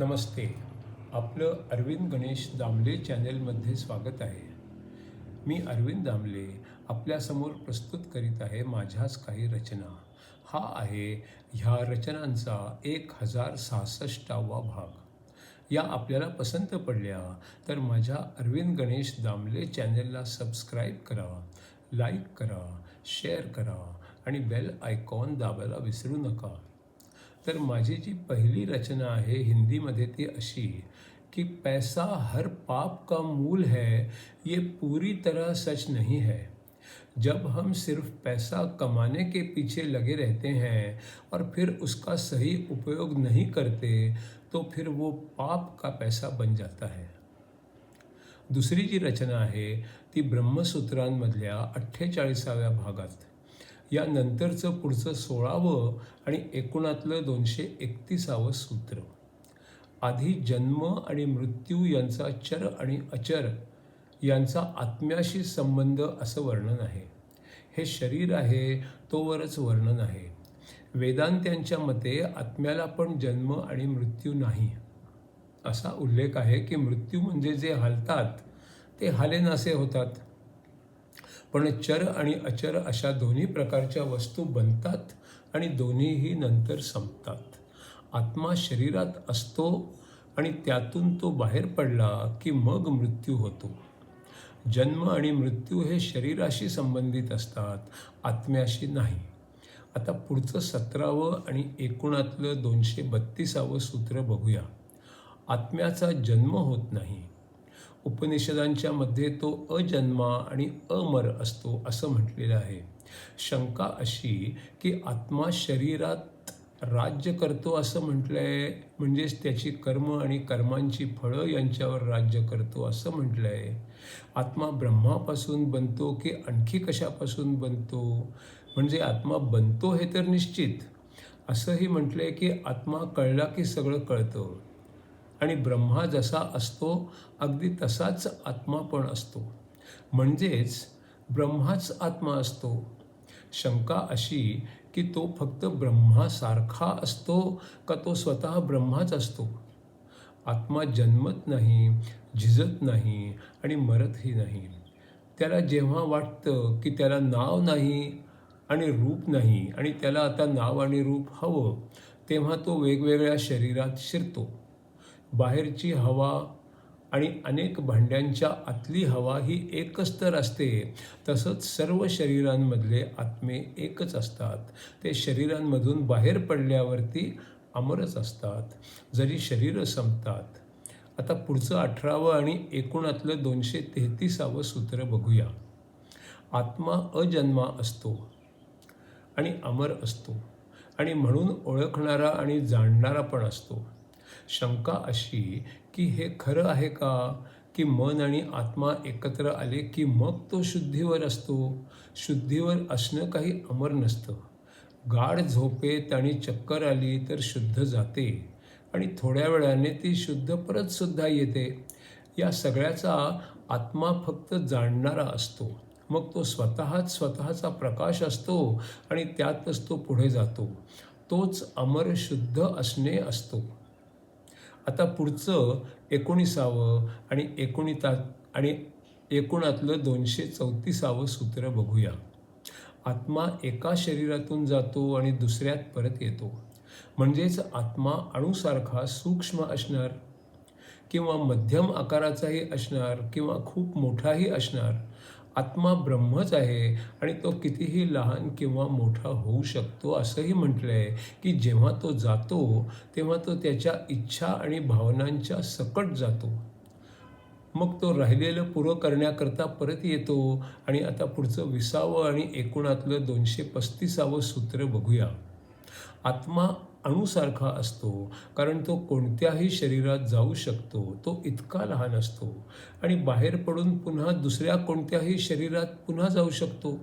नमस्ते. आपलं अरविंद गणेश दामले चॅनेलमध्ये स्वागत आहे. मी अरविंद दामले आपल्यासमोर प्रस्तुत करीत आहे माझ्याच काही रचना. हा आहे ह्या रचनांचा 1066वा भाग. या आपल्याला पसंत पडल्या तर माझ्या अरविंद गणेश दामले चॅनेलला सबस्क्राईब करा, लाईक करा, शेअर करा आणि बेल आयकॉन दाबायला विसरू नका. तर माझी जी पहिली रचना आहे हिंदीमध्ये ती अशी कि पैसा हर पाप का मूल है, ये पूरी तरह सच नहीं है. जब हम सिर्फ पैसा कमाने के पीछे लगे रहते हैं और फिर उसका सही उपयोग नहीं करते तो फिर वो पाप का पैसा बन जाता है. दुसरी जी रचना आहे ती ब्रह्मसूत्रांमधल्या 48व्या भागात. या नंतरचं पुढचं 16वं आणि एकूणातलं 231वं सूत्र. आधी जन्म आणि मृत्यू यांचा चर आणि अचर यांचा आत्म्याशी संबंध असं वर्णन आहे. हे शरीर आहे तोवरच वर्णन आहे. वेदांत्यांच्या मते आत्म्याला पण जन्म आणि मृत्यू नाही. असा उल्लेख आहे की मृत्यू म्हणजे जे हालतात ते हालेनासे होतात, पण चर आणि अचर अशा दोन्ही प्रकारच्या वस्तू बनतात आणि दोन्हीही नंतर संपतात. आत्मा शरीरात असतो आणि त्यातून तो बाहेर पडला की मग मृत्यू होतो. जन्म आणि मृत्यू हे शरीराशी संबंधित असतात, आत्म्याशी नाही. आता पुढचं 17वं आणि एकूणातलं 232वं सूत्र बघूया. आत्म्याचा जन्म होत नाही. उपनिषदांच्या मध्ये तो अजन्मा आणि अमर असतो असं म्हटलेलं आहे. शंका अशी की आत्मा शरीरात राज्य करतो असं म्हटलंय, म्हणजेच त्याची कर्म आणि कर्मांची फळं यांच्यावर राज्य करतो असं म्हटलंय. आत्मा ब्रह्मापासून बनतो की आणखी कशापासून बनतो, म्हणजे आत्मा बनतो हे तर निश्चित. असंही म्हटलंय की आत्मा कळला की सगळं कळतं आणि ब्रह्मा जसा असतो अगदी तसाच आत्मा पण असतो, म्हणजेच ब्रह्माच आत्मा असतो. शंका अशी की तो फक्त ब्रह्मासारखा असतो का तो स्वतः ब्रह्माच असतो. आत्मा जन्मत नाही, झिजत नाही आणि मरतही नाही. त्याला जेव्हा वाटतं की त्याला नाव नाही आणि रूप नाही आणि त्याला आता नाव आणि रूप हवं, तेव्हा तो वेगवेगळ्या शरीरात शिरतो. बाहेरची हवा आणि अनेक भांड्यांच्या आतली हवा ही एकच तर असते, तसंच सर्व शरीरांमधले आत्मे एकच असतात. ते शरीरांमधून बाहेर पडल्यावरती अमरच असतात, जरी शरीरं संपतात. आता पुढचं 18वं आणि एकूणातलं 233वं सूत्र बघूया. आत्मा अजन्मा असतो आणि अमर असतो आणि म्हणून ओळखणारा आणि जाणणारा पण असतो. शंका अशी की हे खरं आहे का की मन आणि आत्मा एकत्र आले की मग तो शुद्धीवर असतो. शुद्धीवर असणं काही अमर नसतं. गाढ झोपेत आणि चक्कर आली तर शुद्ध जाते आणि थोड्या वेळाने ती शुद्ध परत सुद्धा येते. या सगळ्याचा आत्मा फक्त जाणणारा असतो. मग तो स्वतःच स्वतःचा प्रकाश असतो आणि त्यातच तो पुढे जातो. तोच अमर शुद्ध असणे असतो. आता पुढचं 19वं आणि एकूणातलं 234वं सूत्र बघूया. आत्मा एका शरीरातून जातो आणि दुसऱ्यात परत येतो. म्हणजेच आत्मा अणुसारखा सूक्ष्म असणार किंवा मध्यम आकाराचाही असणार किंवा खूप मोठाही असणार. आत्मा ब्रह्मच आहे आणि तो कितीही लहान किंवा मोठा होऊ शकतो. असंही म्हटलंय की जेव्हा तो जातो तेव्हा तो त्याच्या इच्छा आणि भावनांच्या सकट जातो. मग तो राहिलेलं पुरं करण्याकरता परत येतो. आणि आता पुढचं 20वं आणि एकूणातलं 235वं सूत्र बघूया. आत्मा अणुसारखा असतो कारण तो कोणत्याही शरीरात जाऊ शकतो. तो इतका लहान असतो आणि बाहेर पडून पुन्हा दुसऱ्या कोणत्याही शरीरात पुन्हा जाऊ शकतो.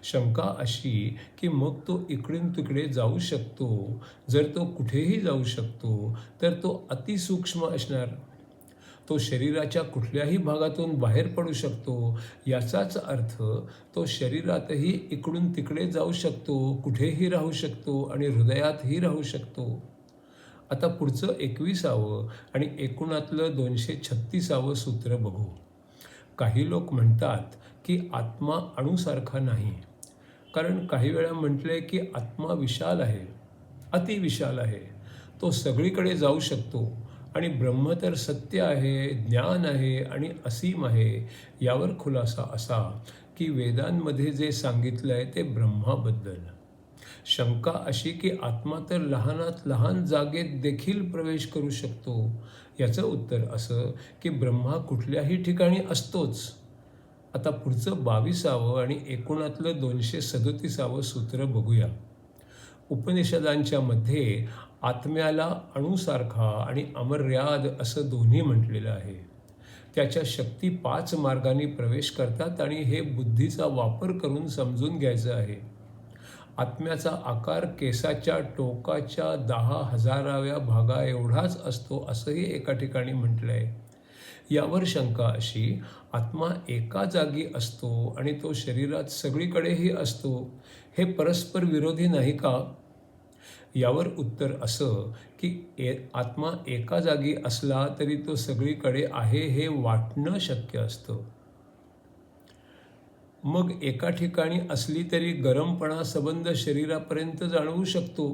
शंका अशी की मग तो इकडून तिकडे जाऊ शकतो. जर तो कुठेही जाऊ शकतो तर तो अतिसूक्ष्म असणार. तो शरीराच्या कुठल्याही भागातून बाहेर पडू शकतो. याचाच अर्थ तो शरीरातही इकडून तिकडे जाऊ शकतो, कुठेही राहू शकतो आणि हृदयातही राहू शकतो. आता पुढचं 21वं आणि एकूणातलं 236वं सूत्र बघू. काही लोक म्हणतात की आत्मा अणूसारखा नाही. कारण काही वेळा म्हटलंय की आत्मा विशाल आहे, अतिविशाल आहे. तो सगळीकडे जाऊ शकतो आणि ब्रह्म तर सत्य आहे, ज्ञान आहे आणि असीम आहे. यावर खुलासा असा की वेदांमध्ये जे सांगितलं आहे ते ब्रह्माबद्दल. शंका अशी की आत्मा तर लहानात लहान जागेत देखील प्रवेश करू शकतो. याचं उत्तर असं की ब्रह्मा कुठल्याही ठिकाणी असतोच. आता पुढचं 22वं आणि एकूणातलं 237वं सूत्र बघूया. उपनिषदांच्या मध्ये आत्म्याला अणूसारखा आणि अमर्याद असं दोन्ही म्हटलेलं आहे. त्याच्या शक्ती 5 मार्गांनी प्रवेश करतात आणि हे बुद्धीचा वापर करून समजून घ्यायचं आहे. आत्म्याचा आकार केसाच्या टोकाच्या 10,000व्या भागा एवढाच असतो असंही एका ठिकाणी म्हटलं आहे. यावर शंका अशी, आत्मा एका जागी असतो आणि तो शरीरात सगळीकडेही असतो, हे परस्पर विरोधी नाही का? यावर उत्तर असं की आत्मा एका जागी असला तरी तो सगळीकडे आहे हे वाटणं शक्य असतं. मग एका ठिकाणी असली तरी गरमपणा संबंध शरीरापर्यंत जाणवू शकतो.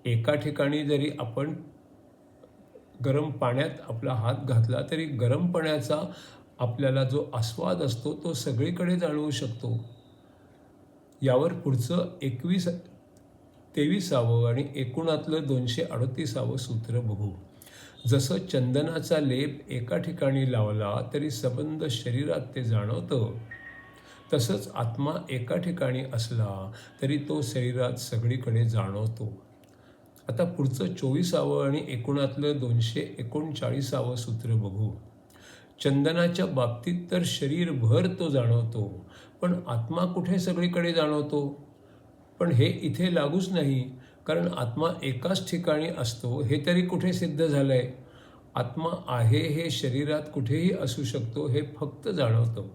एका ठिकाणी जरी आपण गरम पाण्यात आपला हात घातला तरी गरम पाण्याचा आपल्याला जो आस्वाद असतो तो सगळीकडे जाणवू शकतो. यावर पुढचं 23वं आणि एकूणातलं 238वं सूत्र बघू. जसं चंदनाचा लेप एका ठिकाणी लावला तरी संबंध शरीरात ते जाणवतं, तसंच आत्मा एका ठिकाणी असला तरी तो शरीरात सगळीकडे जाणवतो. आता पुढचं 24वं आणि एकूणातलं 239वं सूत्र बघू. चंदनाच्या बाबतीत तर शरीरभर तो जाणवतो, पण आत्मा कुठे सगळीकडे जाणवतो? पण हे इथे लागूच नाही, कारण आत्मा एकाच ठिकाणी असतो हे तरी कुठे सिद्ध झालंय? आत्मा आहे हे शरीरात कुठेही असू शकतो हे फक्त जाणवतं.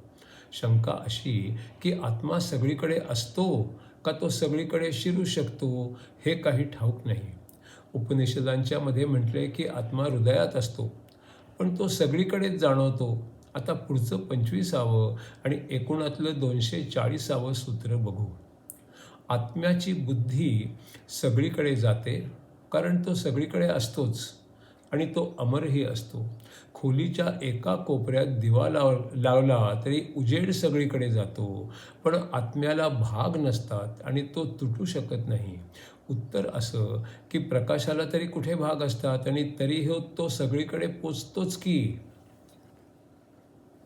शंका अशी की आत्मा सगळीकडे असतो का तो सगळीकडे शिरू शकतो हे काही ठाऊक नाही. उपनिषदांच्या मध्ये म्हटलंय की आत्मा हृदयात असतो, पण तो सगळीकडेच जाणवतो. आता पुढचं 25वं आणि एकूणातलं 240वं सूत्र बघू. आत्म्याची बुद्धी सगळीकडे जाते कारण तो सगळीकडे असतोच आणि तो अमरही असतो. खोलीच्या एका कोपऱ्यात दिवा लावला तरी उजेड सगळीकडे जातो, पण आत्म्याला भाग नसतात आणि तो तुटू शकत नाही. उत्तर असं की प्रकाशाला तरी कुठे भाग असतात आणि तरीही तो सगळीकडे पोचतोच की.